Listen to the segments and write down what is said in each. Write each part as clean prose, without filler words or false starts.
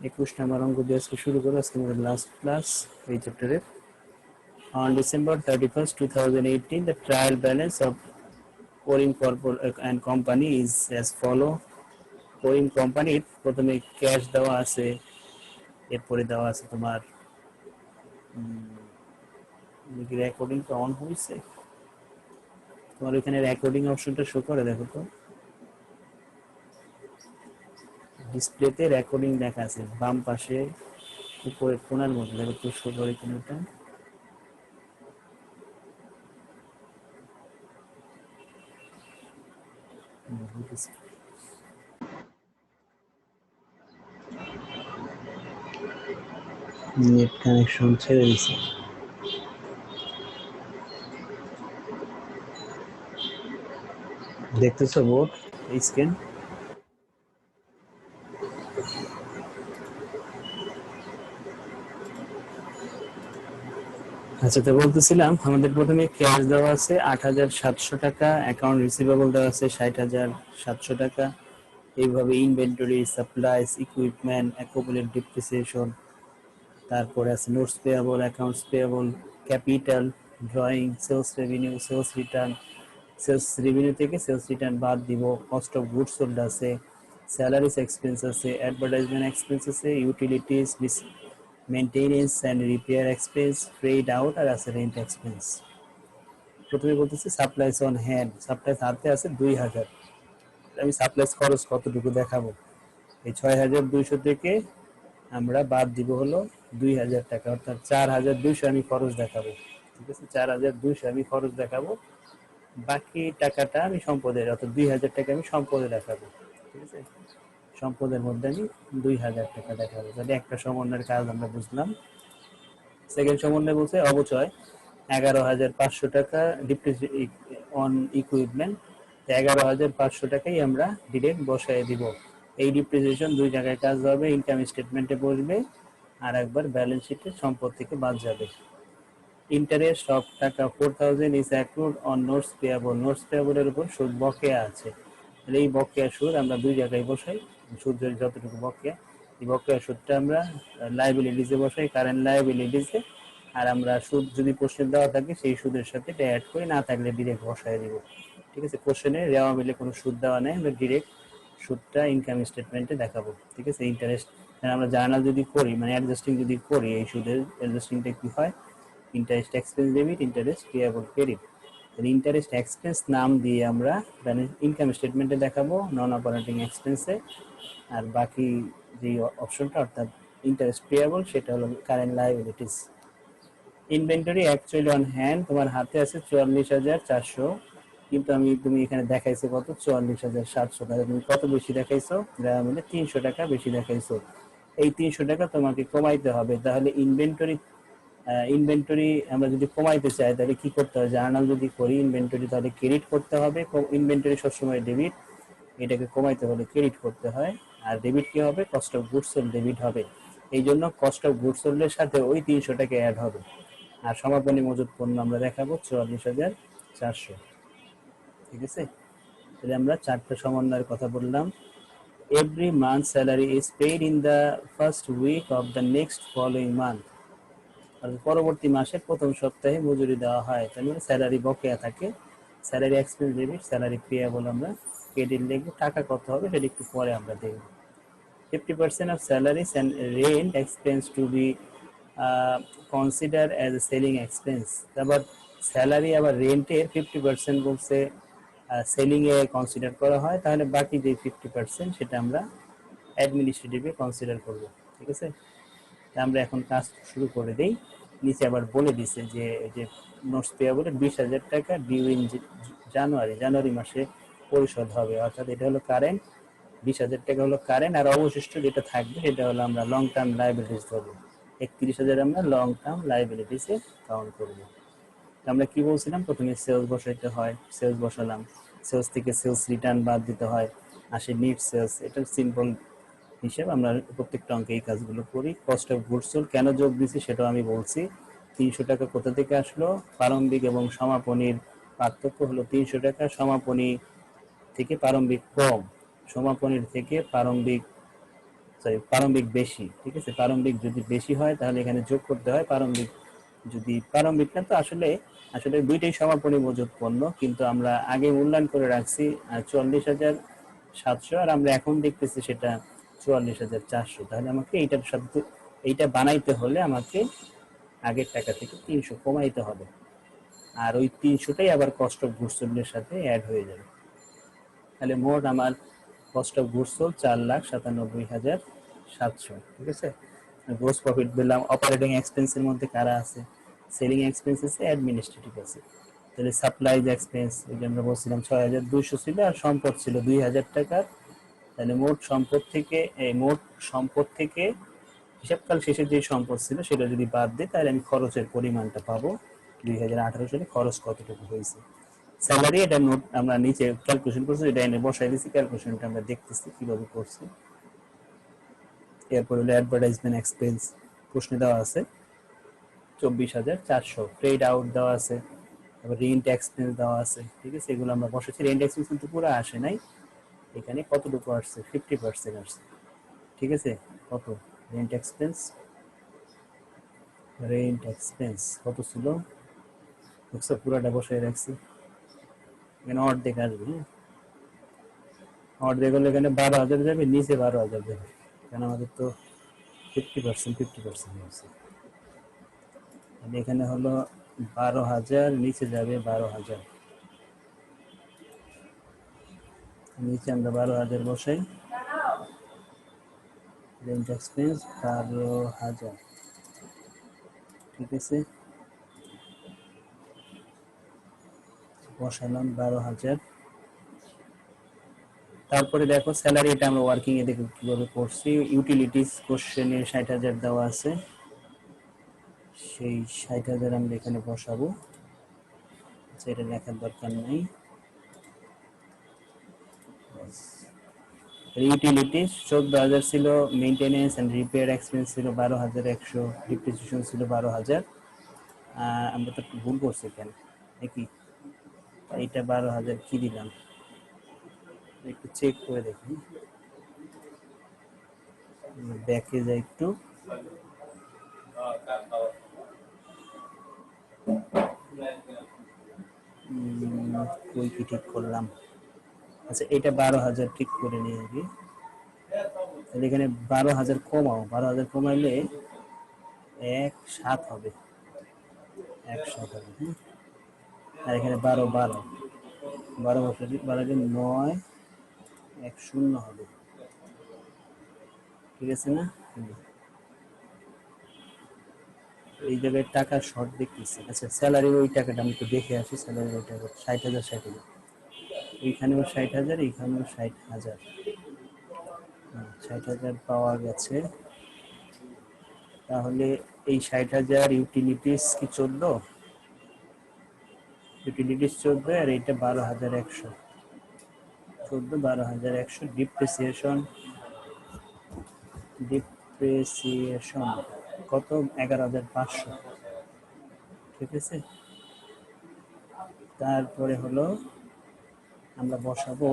21 নম্বর অঙ্ক দিয়ে আজকে শুরু করো। আজকে আমাদের লাস্ট ক্লাস এই চ্যাপ্টারের। On December 31st, 2018, the trial balance of Corim Corporate and Company is as follow. Corim Company প্রথমে ক্যাশ দেওয়া আছে, এরপরে দেওয়া আছে তোমার রেকর্ডিংটা অন হয়েছে, তোমার ওইখানে রেকর্ডিং অপশনটা শো করে, দেখো তো ডিসপ্লেতে রেকর্ডিং লেখা আছে বাম পাশে উপরে কোণার মধ্যে, দেখো তো শো করে কিনা ওটা। নেট কানেকশন ছেড়ে দিছে, দেখতেছো বোর্ড স্ক্রিন? আচ্ছা, তো বলতেছিলাম আমাদের প্রথমে ক্যাশ দেওয়া আছে ৮,৭০০ টাকা, অ্যাকাউন্ট রিসিভেবল দেওয়া আছে ৬০,৭০০ টাকা। এইভাবে inventory, supplies, equipment, accumulate depreciation, তারপরে আছে notes payable, accounts payable, capital, drawing, sales revenue, sales return, sales revenue থেকে সেলস রিটার্ন বাদ দিব, কস্ট অফ গুডস সোল্ড আছে, স্যালারিস এক্সপেন্স আছে, অ্যাডভার্টাইজমেন্ট এক্সপেন্স আছে, utilities, maintenance and repair expense, freight out আর আছে রেন্ট এক্সপেন্স। প্রথমে বলতেছি সাপ্লাইস অন হ্যান্ড, সাপ্লাইস হাতে আছে ২,০০০। আমি সাপ্লাইস খরচ কতটুকু দেখাবো, এই ৬,২০০ থেকে আমরা বাদ দিব হলো ২,০০০ টাকা, অর্থাৎ ৪,২০০ আমি খরচ দেখাবো। ঠিক আছে, ৪,২০০ আমি খরচ দেখাবো, বাকি টাকাটা আমি সম্পদের, অর্থাৎ ২,০০০ টাকা আমি সম্পদে দেখাবো। ঠিক আছে, সম্পদের মধ্যে আমি ২,০০০ টাকা দেখাবো। তাহলে একটা সমন্বয়ের কাজ আমরা বুঝলাম। সেকেন্ড সমন্বয় বলছে অবচয় ১১,৫০০ টাকা অন ইকুইপমেন্ট, ১১,৫০০ টাকাই আমরা ডিরেক্ট বসায় দিব। এই ডিপ্রিসিয়েশন দুই জায়গায় কাজ হবে, ইনকাম স্টেটমেন্টে বসবে আর একবার ব্যালেন্স শিটে সম্পদ থেকে বাদ যাবে। ইন্টারেস্ট অফ টাকা 4,000 is accrued on notes payable, notes পেয়াবলের উপর সুদ বকেয়া আছে। তাহলে এই বকেয়া সুদ আমরা দুই জায়গায় বসাই, সুদ যতটুকু বকেয়া, এই বকেয়া সুদটা আমরা লায়াবিলিটিসে বসাই, কারেন্ট লায়াবিলিটিসে। আর আমরা সুদ যদি কোশ্চেন দেওয়া থাকে সেই সুদের সাথে এটা অ্যাড করে, না থাকলে ডিরেক্ট বসায় দিব। ঠিক আছে, কোশ্চেনে দেওয়া মিলে কোনো সুদ দেওয়া নেই, আমরা ডিরেক্ট সুদটা ইনকাম স্টেটমেন্টে দেখাবো। ঠিক আছে, ইন্টারেস্ট আমরা জার্নাল যদি করি, মানে অ্যাডজাস্টিং যদি করি, এই সুদের অ্যাডজাস্টিংটা কি হয়, interest expense debit, interest payable credit. Interest expense নাম দিয়ে আমরা ইনকাম স্টেটমেন্টে দেখাবো, নন অপারেটিং এক্সপেন্সে। আর বাকি যে অপশনটা অর্থাৎ ইন্টারেস্ট পেয়েবল, সেটা হলো current liabilities. Inventory actually on hand, তোমার হাতে আছে ৪৪,৪০০, কিন্তু তুমি এখানে দেখাইছো কত, ৪৪,৭০০ টাকা। তুমি কত বেশি দেখাইছো, মানে ৩০০ টাকা বেশি দেখাইছো। এই ৩০০ টাকা তোমাকে কমাইতে হবে। তাহলে ইনভেন্টরি আমরা যদি কমাইতে চাই তাহলে কি করতে হবে, জার্নাল যদি করি ইনভেন্টরি তাহলে ক্রেডিট করতে হবে। ইনভেন্টরি সবসময় ডেবিট, এটাকে কমাইতে হলে ক্রেডিট করতে হয়। আর ডেবিট কি হবে, cost of goods sold debit হবে। এই জন্য কস্ট অফ গুডস সোল্ডের সাথে ওই ৩০০ টাকা অ্যাড হবে। আর সমাপনী মজুত পণ্য আমরা দেখাবো ৪৪,৪০০। ঠিক আছে, তাহলে আমরা চারটা সমন্বয়ের কথা বললাম। Every month salary is paid in the first week of the next following month, পরবর্তী মাসের প্রথম সপ্তাহে মজুরি দেওয়া হয়। তার মানে স্যালারি বকেয়া থাকে, salary expense debit, salary payable আমরা ক্রেডিট লিখবো। টাকা কত হবে সেটা একটু পরে আমরা দেখব। 50% of salaries and rent expense to be considered as a selling expense. আবার স্যালারি আবার রেন্টের 50% বলছে সেলিং এ কনসিডার করা হয়, তাহলে বাকি যে 50% সেটা আমরা অ্যাডমিনিস্ট্রেটিভে কনসিডার করব। ঠিক আছে, আমরা এখন কাজ শুরু করে দেই। নিচে আবার বলে দিছে যে নোটস পেয়েবলে 20,000 টাকা ডিউ ইন জানুয়ারি মাসে পরিশোধ হবে, অর্থাৎ এটা হলো কারেন্ট। 20,000 টাকা হলো কারেন্ট, আর অবশিষ্ট যেটা থাকবে সেটা হলো আমরা লং টার্ম লাইবিলিটিস ধরবো। 31,000 আমরা লং টার্ম লাইবিলিটিসে কাউন্ট করবো। আমরা কি বলছিলাম, প্রথমে সেলস বসাইতে হয়, সেলস বসালাম, সেলস থেকে সেলস রিটার্ন বাদ দিতে হয়, আসে নিট সেলস। এটা সিম্পল হিসেব, আমরা প্রত্যেকটা অঙ্কে এই কাজগুলো করি। কস্ট অফ গুডস সোল্ড কেন যোগ দিছি সেটাও আমি বলছি। ৩০০ টাকা কোথা থেকে আসলো, প্রারম্ভিক এবং সমাপনীর পার্থক্য হলো ৩০০ টাকা, সমাপনী থেকে প্রারম্ভিক কম, সমাপনীর থেকে প্রারম্ভিক সরি প্রারম্ভিক বেশি, ঠিক আছে। প্রারম্ভিক যদি বেশি হয় তাহলে এখানে যোগ করতে হয় প্রারম্ভিক। যদি প্রারম্ভিক না, তো আসলে আসলে দুইটাই সমাপনী মজুত পণ্য, কিন্তু আমরা আগে মূল্যায়ন করে রাখছি 44,700, আর আমরা এখন দেখতেছি সেটা 44,400। তাহলে আমাকে এইটার সাথে এইটা বানাইতে হলে আমাকে আগের টাকা থেকে 300 কমাইতে হবে, আর ওই 300টাই আবার কস্ট অফ গুডস সোল্ডের সাথে অ্যাড হয়ে যাবে। তাহলে মোট আমার কস্ট অফ গুডস সোল্ড 4,97,700, ঠিক আছে। গ্রোস প্রফিট পেলাম। অপারেটিং এক্সপেন্সের মধ্যে কারা আছে? সেলিং এক্সপেন্স আছে, অ্যাডমিনিস্ট্রেটিভ আছে। তাহলে সাপ্লাইজ এক্সপেন্স, এই যে আমরা বলছিলাম 6,200 ছিল, আর সম্পদ ছিল 2,000 টাকার। তাহলে মোট সম্পদ থেকে হিসাবকাল শেষে যে সম্পদ ছিল সেটা যদি বাদ দিই, তাহলে আমি খরচের পরিমাণটা পাবো 2018 সালে খরচ কতটুকু হয়েছে। স্যালারি, এটা নোট আমরা নিচে ক্যালকুলেশন করছি, এটা এনে বসাই দিচ্ছি, ক্যালকুলেশনটা আমরা দেখতেছি কিভাবে করছি। এরপর হলো অ্যাডভার্টাইজমেন্ট এক্সপেন্স, প্রশ্নে দেওয়া আছে 24,400। ট্রেড আউট দেওয়া আছে, তারপর রেন্ট এক্সপেন্স দেওয়া আছে, ঠিক আছে। এগুলো আমরা বসেছি। রেন্ট এক্সপেন্স কিন্তু পুরো আসে নাই, এখানে কতটুকু আসছে? 50% আসছে, ঠিক আছে। কত রেন্ট এক্সপেন্স? কত ছিল? বুঝছো, পুরোটা বসাই রাখছি, এখানে অর্ধেক আসবে। হ্যাঁ, অর্ধেক হলে এখানে 12,000 যাবে, নিচে 12,000 যাবে, কারণ আমাদের তো 50% হচ্ছে। তাহলে এখানে হলো 12,000, নিচে যাবে 12,000, নিচে আমরা 12,000 বসাই। রেন্ট এক্সপেন্স 12,000, ঠিক আছে, বসালাম 12,000। তারপরে দেখো স্যালারি, এটা আমরা ওয়ার্কিং এ দেখো কিভাবে করছি। ইউটিলিটিস কোশ্চেনে 60,000 দেওয়া আছে, সেই 60,000 আমরা এখানে বসাবো, এটা লেখার দরকার নাই। ইউটিলিটিস 14,000 ছিল, মেইনটেনেন্স এন্ড রিপেয়ার এক্সপেন্স ছিল 12,100, ডিপ্রিসিয়েশন ছিল 12,000। আমরা তো একটু ভুল করছি কেন, একই এইটা 12,000 কি দিলাম, একটু চেক করে দেখি, ব্যাকে যাই একটু। কই কি ঠিক করলাম? আচ্ছা, এটা 12,000 ঠিক করে নিয়ে আগে। তাহলে এখানে 12,000 কমাও, 12,000 কমাইলে 1,7 হবে, 1,7 হবে। হ্যাঁ, আর এখানে 12 বছর 12 9 1,0 হবে, ঠিক আছে না? এই জায়গায় টাকা শর্ট দেখতেছি। আচ্ছা, স্যালারির ওই টাকাটা আমি একটু দেখে আসি। স্যালারির ওই টাকা 60,000, 60,000, এইখানেও 60,000, এইখানেও 60,000, 60,000 পাওয়া গেছে। তাহলে এই 60,000 ইউটিলিটিস কি 14? ইউটিলিটিস 14, আর এইটা 12,100, 14 12,100। ডিপ্রিসিয়েশন কত? 11,500, ঠিক আছে। তারপরে হলো আমরা বসাবো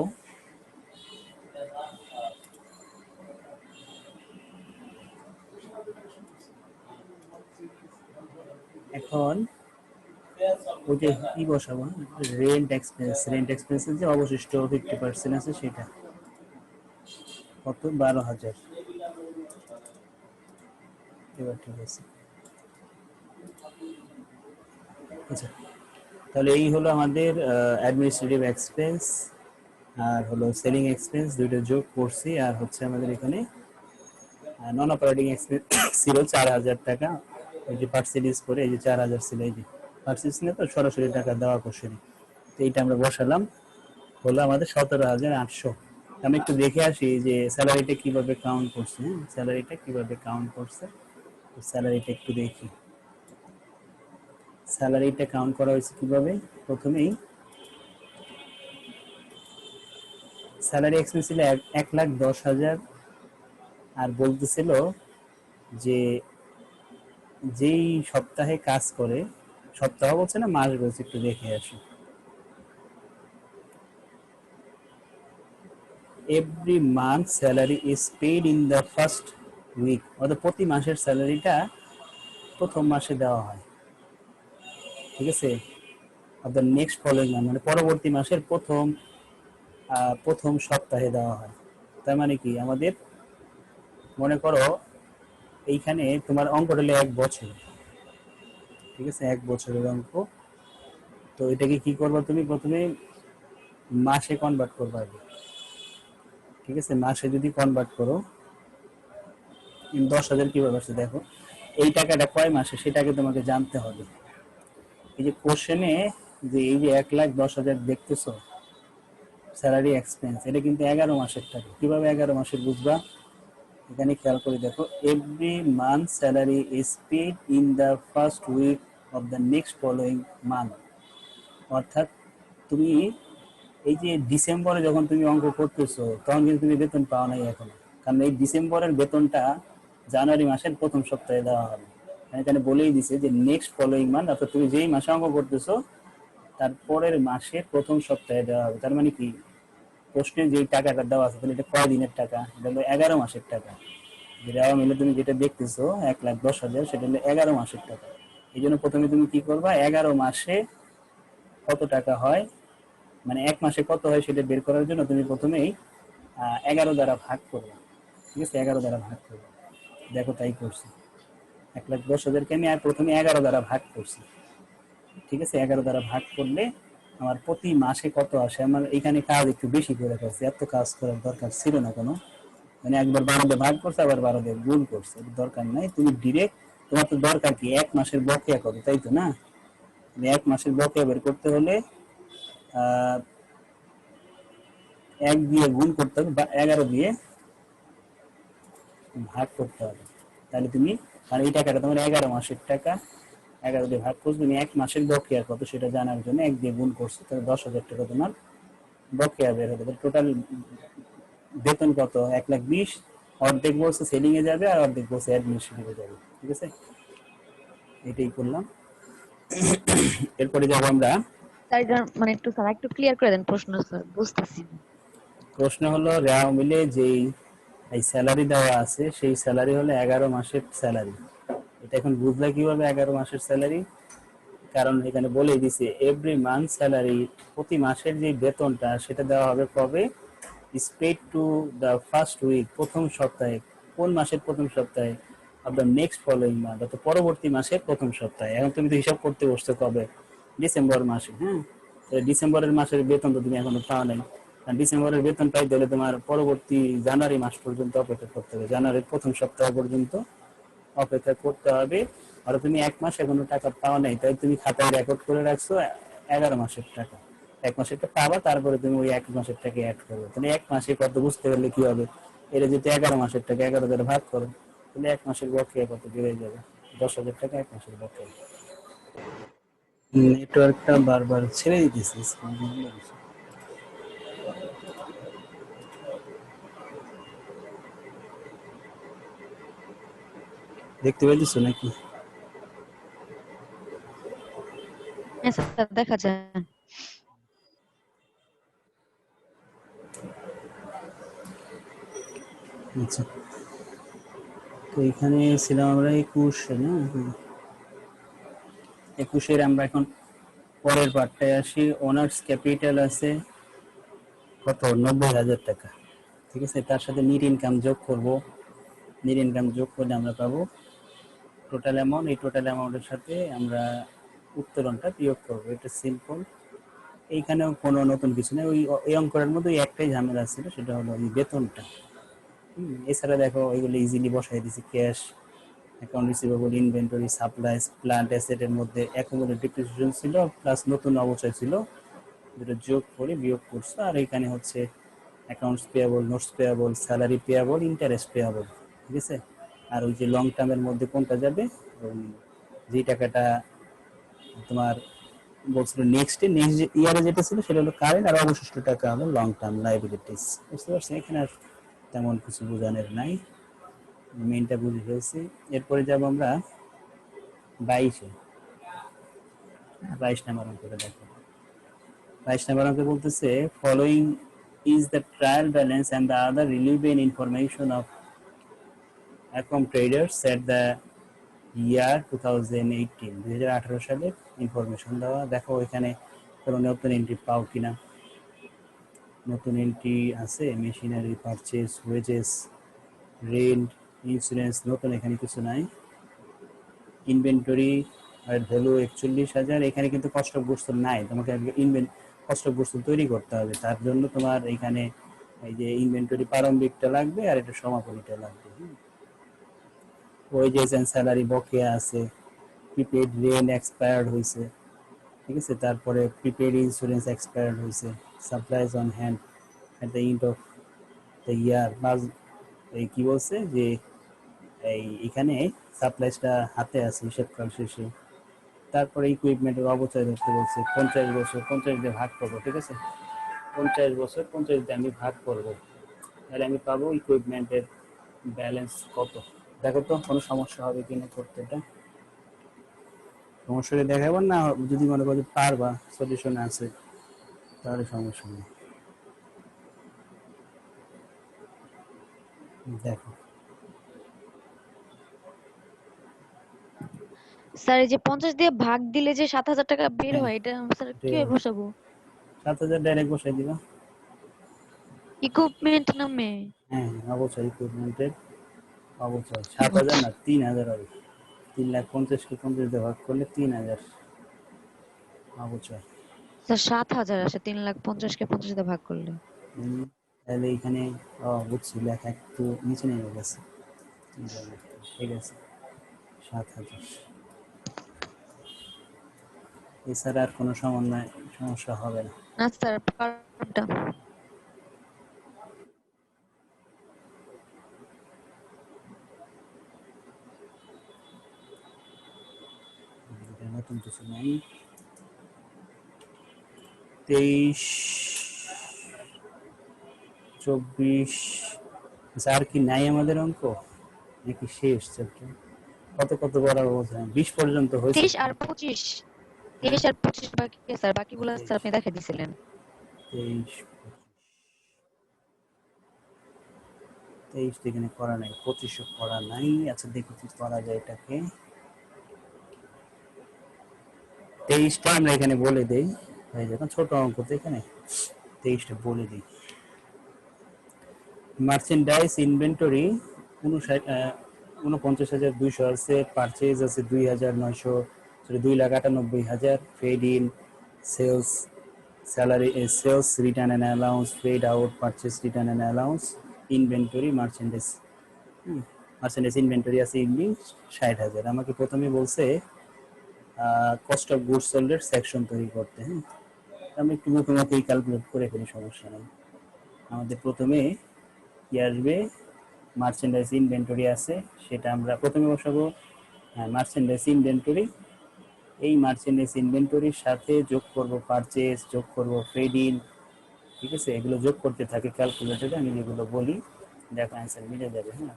এখন ওই যে কি বসাবো, রেন্ট এক্সপেন্স। রেন্ট এক্সপেন্সের যে অবশিষ্ট 50% আছে সেটা কত? 12,000। এবার ঠিক আছে। আচ্ছা, তাহলে এই হলো আমাদের অ্যাডমিনিস্ট্রেটিভ এক্সপেন্স আর হলো সেলিং এক্সপেন্স, দুইটা যোগ করছি। আর হচ্ছে আমাদের এখানে নন অপারেটিং এক্সপেন্স ছিল 4,000 টাকা, এই যে পার্সেন্টেজ করে, এই যে 4,000 ছিল, এই যে পার্সেন্টেজ নিয়ে তো সরাসরি টাকা দেওয়া কোশ্চেন, তো এইটা আমরা বসালাম, হলো আমাদের 17,800। আমি একটু দেখে আসি যে স্যালারিটা কিভাবে কাউন্ট করছে। স্যালারিটা কিভাবে কাউন্ট করছে, স্যালারিটা একটু দেখি। স্যালারিটা কাউন্ট করা হয়েছে কিভাবে? প্রথমেই স্যালারি এক্সপেন্স ছিল 1,10,000, আর বলতেছিল যে যেই সপ্তাহে কাজ করে, সপ্তাহ বলছে না মাস বলছে, একটু দেখে আসি। Every month salary is paid in the first week, অর্থাৎ প্রতি মাসের স্যালারিটা প্রথম মাসে দেওয়া হয়, ঠিক আছে, of the next following month, মানে পরবর্তী মাসের প্রথম সপ্তাহে দেওয়া হয়। তার মানে কি, আমাদের মনে করো এইখানে তোমার অঙ্কটা হলো 1 বছর, ঠিক আছে, 1 বছরের অঙ্ক। তো এটাকে কি করবা, তুমি প্রথমে মাসে কনভার্ট করবা আগে, ঠিক আছে। মাসে যদি কনভার্ট করো 10,000 কিভাবে আসছে দেখো, এই টাকাটা কয় মাসে সেটাকে তোমাকে জানতে হবে। এই যে কোশ্চেনে যে এই যে 1,10,000 দেখতেছো স্যালারি এক্সপেন্স, এটা কিন্তু 11 মাসের টাকা। কিভাবে 11 মাসের বুঝবা, এখানে খেয়াল করে দেখো, every month salary is paid in the first week of the next following month. অর্থাৎ তুমি এই যে ডিসেম্বরে যখন তুমি অঙ্ক করতেছো তখন কিন্তু তুমি বেতন পাও নাই এখনো, কারণ এই ডিসেম্বরের বেতনটা জানুয়ারি মাসের প্রথম সপ্তাহে দেওয়া হবে। এখানে বলেই দিছে যে নেক্সট ফলোইং মান্থ, অর্থাৎ তুমি যেই মাসে অঙ্ক করতেছো তার পরের মাসের প্রথম সপ্তাহে দেওয়া হবে। তার মানে কি, প্রশ্নে যেই টাকাটা দেওয়া আছে তাহলে এটা কয় দিনের টাকা, এটা হলো 11 মাসের টাকা। যেটা মিলে তুমি যেটা দেখতেছো 1,10,000, সেটা হলো 11 মাসের টাকা। এই জন্য প্রথমে তুমি কি করবা, 11 মাসে কত টাকা হয়, মানে এক মাসে কত হয় সেটা বের করার জন্য তুমি প্রথমেই 11 দ্বারা ভাগ করবে, ঠিক আছে, 11 দ্বারা ভাগ করবে। দেখো তাই করছি, 1,10,000কে আমি আর প্রথমে 11 দ্বারা ভাগ করছি, ঠিক আছে। 11 দ্বারা ভাগ করলে আমার প্রতি মাসে কত আসে। আমার এখানে কাজ একটু বেশি করে ফেলছি, এত কাজ করার দরকার ছিল না কোনো, মানে একবার 12 দিয়ে ভাগ করছে আবার 12 দিয়ে গুণ করছে, দরকার নাই। তুমি ডিরেক্ট, তোমার তো দরকার কি, এক মাসের বকেয়া কত, তাই তো না? এক মাসের বকেয়া বের করতে হলে আহ 1 দিয়ে গুণ করতে হবে বা 11 দিয়ে ভাগ করতে হবে। তাহলে তুমি, মানে এই টাকাটা তোমার 11 মাসের টাকা, 11 দিয়ে ভাগ করছো, তুমি এক মাসের বকেয়া কত সেটা জানার জন্য 1 দিয়ে গুণ করছো, তাহলে 10,000 টাকা তোমার বকেয়া বের হবে। টোটাল বেতন কত, 1,20,000, অর্ধেক বলছে সেলিং এ যাবে আর অর্ধেক বলছে অ্যাডমিনিস্ট্রেটিভে যাবে, ঠিক আছে। এটাই করলাম। এরপরে যাব আমরা, স্যার এটা মানে একটু স্যার একটু ক্লিয়ার করে দেন প্রশ্ন, স্যার বুঝতেছি না। প্রশ্ন হলো রেওয়া মিলে যেই এই স্যালারি দেওয়া আছে সেই স্যালারি হলো 11 মাসের স্যালারি। এটা এখন বুঝলে কিভাবে 11 মাসের স্যালারি, কারণ এখানে বলেই দিছে এভরি মান্থ স্যালারি, প্রতি মাসের যে বেতনটা সেটা দেওয়া হবে কবে, is paid to the first week, প্রথম সপ্তাহে। কোন মাসের প্রথম সপ্তাহে, of the next following month, অর্থাৎ পরবর্তী মাসের প্রথম সপ্তাহে। এখন তুমি তো হিসাব করতে বসছো কবে, ডিসেম্বর মাসে, হ্যাঁ। ডিসেম্বরের মাসের বেতন তো তুমি এখনো পাও নাই, কারণ ডিসেম্বরের বেতন পাইতে হলে তোমার পরবর্তী জানুয়ারি মাস পর্যন্ত অপেক্ষা করতে হবে, জানুয়ারির প্রথম সপ্তাহ পর্যন্ত অপেক্ষা করতে হবে। আর তুমি 1 মাস এখনো টাকা পাওয়া নাই, তাই তুমি খাতায় রেকর্ড করে রাখছো 11 মাসের টাকা। 1 মাসেরটা পাবা, তারপরে তুমি ওই 1 মাসের টাকা অ্যাড করবে। তাহলে 1 মাসে কত বুঝতে পারলে কি হবে, এটা যদি 11 মাসের টাকা 11 দ্বারা ভাগ করো, তাহলে 1 মাসের বকেয়া কত বেড়ে যাবে, 10,000 টাকা 1 মাসের বকেয়া। নেটওয়ার্কটা বারবার ছেড়ে দিতেছে, দেখতে পাইতেছো নাকি? হ্যাঁ স্যার দেখা যায়। আচ্ছা, তো এখানে ছিলাম আমরা 21 না, 21 আমরা এখন পরের পার্টটায় আসি। অনার্স ক্যাপিটাল আছে কত, 90,000 টাকা, ঠিক আছে। তার সাথে নিট ইনকাম যোগ করব, নিট ইনকাম যোগ করলে আমরা পাবো টোটাল অ্যামাউন্ট। এই টোটাল অ্যামাউন্টের সাথে আমরা উত্তোলনটা বিয়োগ করবো, এটা সিম্পল। এইখানেও কোনো নতুন কিছু নেই, ওই এই অঙ্কের মধ্যে একটাই ঝামেলা ছিল, সেটা হলো ওই বেতনটা। এছাড়া দেখো ওইগুলো ইজিলি বসাই দিছি, cash, account receivable, inventory, supplies, plant অ্যাসেটের মধ্যে অ্যাকুমুলেটেড ডেপ্রিসিয়েশন ছিল প্লাস নতুন অবচয় ছিল, যেটা যোগ করে বিয়োগ করছে। আর এখানে হচ্ছে accounts payable, notes payable, salary payable, interest payable, ঠিক আছে। আর ওই যে লং টার্মের মধ্যে কোনটা যাবে, যে টাকাটা তোমার বলছিল নেক্সট ইয়ারে যেটা ছিল সেটা হলো কারেন্ট, আর অবশিষ্ট টাকা হলো লং টার্ম লাইবিলিটিস। বুঝতে পারছি, এখানে আর তেমন কিছু বোঝানোর নাই, মেইনটা বুঝে ফেলছি। এরপরে যাব আমরা 22-এ, 22 নাম্বার অঙ্কটা দেখো। 22 নাম্বার অঙ্কে বলতেছে following is the trial balance and the other relevant information of Accom traders at the year 2018 2018 সালের ইনফরমেশন দেওয়া। দেখো এখানে কোনো নতুন এন্ট্রি পাও কিনা। নতুন এন্ট্রি আছে machinery purchase wages rent insurance নতুন এখানে কিছু নাই। ইনভেন্টরি আর ভ্যালু 41,000 এখানে কিন্তু কস্ট অফ গুডস নাই। তোমাকে কস্ট অফ গুডস তৈরি করতে হবে, তার জন্য তোমার এখানে এই যে ইনভেন্টরি প্রারম্ভিকটা লাগবে আর এটা সমাপনীটা লাগবে। ওয়েজেস এন্ড স্যালারি বকেয়া আছে, প্রিপেড রেন্ট এক্সপায়ার্ড হয়েছে, ঠিক আছে। তারপরে প্রিপেড ইন্স্যুরেন্স এক্সপায়ার্ড হয়েছে, supplies on hand at the end of the year. এই কি বলছে যে এই এখানে সাপ্লাইজটা হাতে আছে হিসাবকাল শেষে। তারপরে ইকুইপমেন্টের অবচয় ধরতে বলছে 50 বছর 50 দিয়ে ভাগ করবো, ঠিক আছে। 50 বছর 50 দিয়ে আমি ভাগ করব, তাহলে আমি পাবো ইকুইপমেন্টের ব্যালেন্স কত। দেখো তো কোনো সমস্যা হবে কিনা করতে। এটা সমস্যাটা দেখাবো না, যদি মনে করো পারবা সলিউশন আছে তাহলে সমস্যা নেই। দেখো স্যার এই যে 50 দিয়ে ভাগ দিলে যে 7,000 টাকা বের হ্যাঁ হয়, এটা স্যার কিভাবে বসাবো? 7,000 ডাইরেক্ট বসাই দিবা। ইকুইপমেন্ট নামে? হ্যাঁ অবশ্যই ইকুইপমেন্টের অবশ্যই 7,000 না 3,000 হবে। 3,50,000 50 দিয়ে ভাগ করলে 3,000 অবশ্যই। স্যার 7,000 আসে 3,50,000 কে 50 দিয়ে ভাগ করলে। তাহলে এখানে বুঝছি লেখা একটু নিচে নেমে গেছে, ঠিক আছে। 7,000 এছাড়া আর কোনো সমস্যা হবে না। না স্যার পারটা। নতুন কিছু নাই। 23 24 আর কি নাই আমাদের অঙ্ক নাকি শেষ চ্যাপ্টার? কত কত বড় অবস্থা 20 পর্যন্ত হয়েছে। 23 আর 25, 23 আর 25 বাকি স্যার, বাকিগুলো স্যার আপনি দেখাই দিছিলেন। 23 23 এখানে করা নাই, 25 করা নাই। আচ্ছা দেখি কি করা যায় এটাকে। 23টা আমরা এখানে বলে দেই, হয়ে যাবে ছোট অঙ্ক তো এখানে। 23টা বলে দিই। মার্চেন্ডাইজ ইনভেন্টরি 49,200 আছে, পারচেজ আছে 2,900 sorry 2,98,000, freight in sales salary sales return and allowance, freight out purchase return and allowance, inventory merchandise merchandise inventory আছে ইন্ডিং 60,000। আমাকে প্রথমে বলছে কস্ট অফ গুডস সোল্ডের সেকশন তৈরি করতে। হ্যাঁ আমি একটু মুখোমুখি ক্যালকুলেট করে ফেলি, সমস্যা নেই। আমাদের প্রথমে কি আসবে, মার্চেন্ডাইজ ইনভেন্টরি আছে সেটা আমরা প্রথমে বসাবো। মার্চেন্ডাইজ ইনভেন্টরি, এই মার্চেন্ডাইজ ইনভেন্টরির সাথে যোগ করব পারচেজ, যোগ করব ফেড ইন, ঠিক আছে। এগুলো যোগ করতে থাকে ক্যালকুলেটরে, আমি যেগুলো বলি দেখো অ্যান্সার মিলে যাবে। হ্যাঁ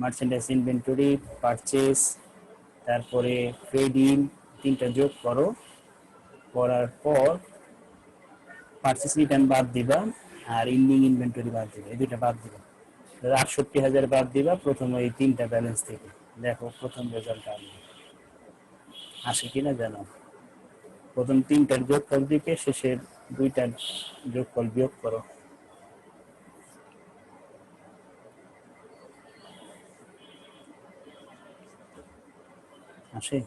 মার্চেন্ডাইজ ইনভেন্টরি পারচেজ তারপরে ফেড ইন তিনটা যোগ করো, করার পর পারচেজ রিটার্ন বাদ দিবা আর ইন্ডিং ইনভেন্টরি বাদ দিবা, এই দুইটা বাদ দিবা। 68,000 বাদ দিবা প্রথম এই তিনটা ব্যালেন্স থেকে। দেখো প্রথম রেজাল্ট আসে কিনা জানো। প্রথম তিনটার যোগফল দিকে শেষের দুইটার যোগফল বিয়োগ করো। আসে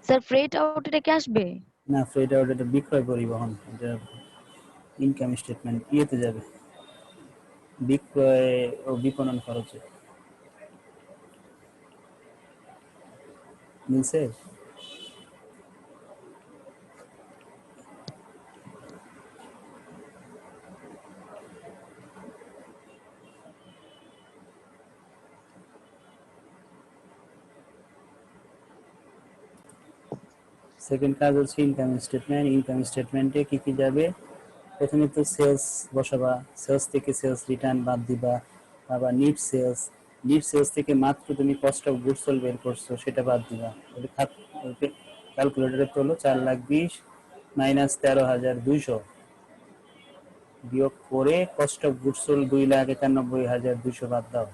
স্যার ফ্রেট আউট এটা কি আসবে? না, ফ্রেড আউট এটা বিক্রয় পরিবহন, এটা ইনকাম স্টেটমেন্ট ইয়েতে যাবে, বিক্রয় ও বিপণন খরচে মিলছে। সেকেন্ড কাজ হচ্ছে ইনকাম স্টেটমেন্ট। ইনকাম স্টেটমেন্টে কি কি যাবে, প্রথমে তো সেলস বসাবা, সেলস থেকে সেলস রিটার্ন বাদ দিবা, আবার নিট সেলস, নেট সেলস থেকে মাত্র তুমি কস্ট অফ গুডস সোল্ড বের করছো, সেটা বাদ দিবা। ক্যালকুলেটরে তোলো 4,20,000 মাইনাস 13,200 বিয়োগ করে কস্ট অফ গুডস সোল্ড 2,91,200 বাদ দাও,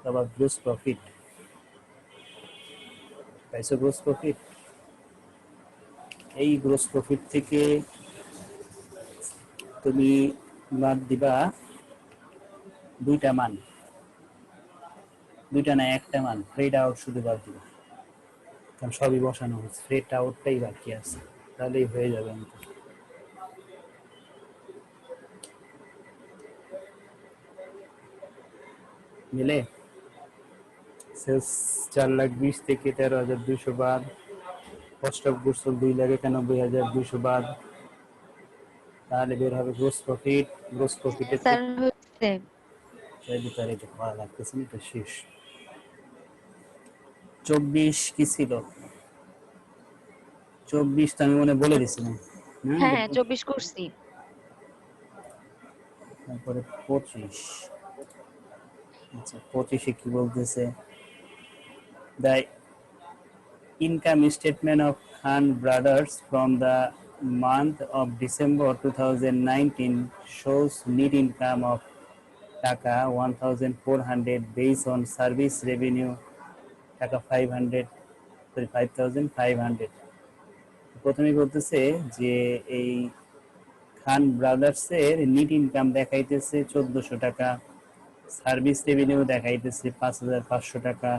আবার গ্রোস প্রফিট পাইছো। গ্রোস প্রফিট, এই গ্রোস প্রফিট থেকে তুমি বাদ দিবা দুইটা মান, দুইটা না একটা মান, ফ্রেড আউট শুধু বাদ দিবা, কারণ সবই বসানো হচ্ছে, ফ্রেড আউটটাই বাকি আছে, তাহলেই হয়ে যাবে অঙ্ক। মিলে সেলস 4,20,000 থেকে 13,200 বাদ, কস্ট অফ গুডস সোল্ড 2,91,200 বাদ, তাহলে বের হবে গ্রোস প্রফিট। গ্রোস প্রফিটের স্যার থেকে হচ্ছে ভিতরে এটা করা লাগতেছে না, এটা শেষ। 24 কি ছিল? 24 তো আমি মনে বলে দিছিলাম। হ্যাঁ হ্যাঁ 24 করছি। তারপরে 25। আচ্ছা 25-এ কি বলতেছে? The income statement of Khan brothers from the month of December 2019 shows net income of টাকা 1,400 based on service revenue টাকা 500, sorry 5,500। প্রথমে বলতেছে যে এই খান ব্রাদার্স এর নেট ইনকাম দেখাইতেছে 1,400 টাকা, সার্ভিস রেভিনিউ দেখাইতেছে 5,500 টাকা,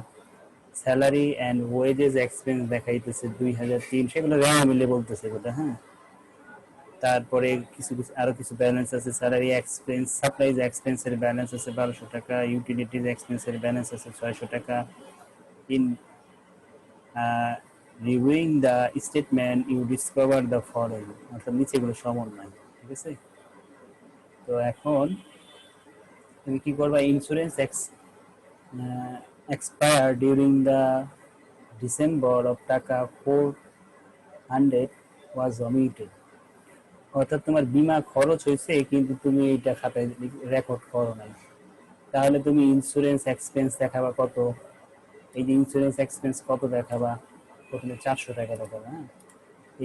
স্যালারি অ্যান্ড ওয়েজেস এক্সপেন্স দেখাইতেছে 2,300, সেগুলো রেওয়া মিলে বলতেছে কথা। হ্যাঁ, তারপরে কিছু কিছু আরো কিছু ব্যালেন্স আছে, স্যালারি এক্সপেন্স, সাপ্লাইজ এক্সপেন্সের ব্যালেন্স আছে 1,200 টাকা, ইউটিলিটিজ এক্সপেন্সের ব্যালেন্স আছে 600 টাকা। In reviewing the statement you discover the following, অর্থাৎ নিচেগুলো সমন্বয়। ঠিক আছে, তো এখন তুমি কি করবা? Insurance expire during the December of টাকা 400 ওয়াজ অমিটেড, অর্থাৎ তোমার বীমা খরচ হয়েছে কিন্তু তুমি এইটা খাতায় রেকর্ড করো নাই, তাহলে তুমি ইন্স্যুরেন্স এক্সপেন্স দেখাবা কত? এই যে ইন্স্যুরেন্স এক্সপেন্স কত দেখাবা? প্রথমে 400 টাকা দেখাবা। হ্যাঁ,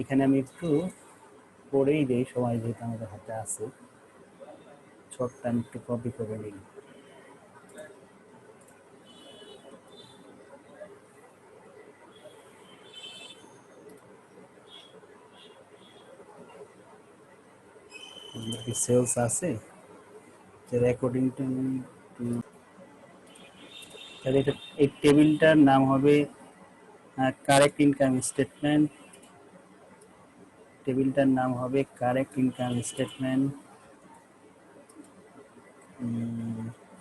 এখানে আমি একটু পড়েই দিই, সময় যেহেতু আমাদের হাতে আছে, ছোট্ট আমি একটু কপি করে নিই। সেলস আছে যে রেকর্ডিং, তাহলে এটা এই টেবিলটার নাম হবে কারেক্ট ইনকাম স্টেটমেন্ট, টেবিলটার নাম হবে correct income statement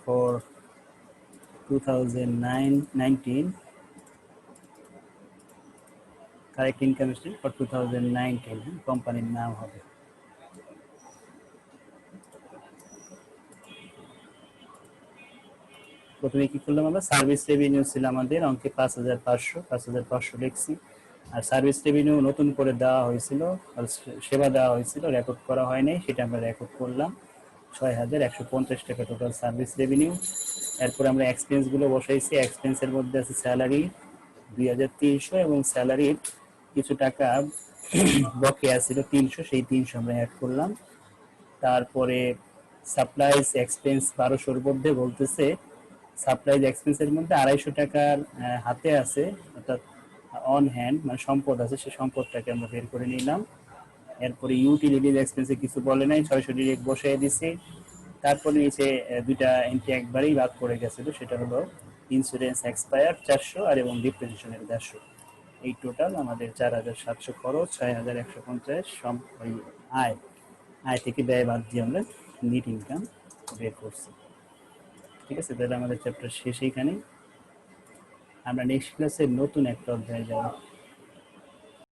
for 2019, correct income statement for 2019, কোম্পানির নাম হবে। প্রথমে কি করলাম আমরা? সার্ভিস রেভিনিউ ছিল আমাদের অঙ্কে 5,500, 5,500 লিখছি। আর সার্ভিস রেভিনিউ নতুন করে দেওয়া হয়েছিল, সেবা দেওয়া হয়েছিল, রেকর্ড করা হয় নাই, সেটা আমরা রেকর্ড করলাম 6,150 টাকা টোটাল সার্ভিস রেভিনিউ। এরপর আমরা এক্সপেন্সগুলো বসাইছি, এক্সপেন্সের মধ্যে আছে স্যালারি 2,300 এবং স্যালারির কিছু টাকা বকেয়া ছিল 300, সেই 300 আমরা অ্যাড করলাম। তারপরে সাপ্লাইজ এক্সপেন্স 1,200-র মধ্যে বলতেছে সাপ্লাইজ এক্সপেন্সের মধ্যে 250 টাকার হাতে আছে, অর্থাৎ অন হ্যান্ড মানে সম্পদ আছে, সেই সম্পদটাকে আমরা বের করে নিলাম। এরপরে ইউটিলিটিজ এক্সপেন্সে কিছু বলে নাই, 600 ডিরেক্ট বসিয়ে দিছি। তারপরে নিচে দুইটা এন্ট্রি একবারেই বাদ পড়ে গেছিল, সেটা হলো ইন্স্যুরেন্স এক্সপায়ার 400 আর এবং ডিপ্রিসিয়েশনের 150। এই টোটাল আমাদের 4,700 খরচ, 6,150 আয়। আয় থেকে ব্যয় বাদ দিয়ে আমরা নেট ইনকাম বের করছি। ঠিক আছে, তাহলে আমাদের চ্যাপ্টার শেষ এইখানে। আমরা নেক্সট ক্লাসে নতুন একটা অধ্যায় যাব।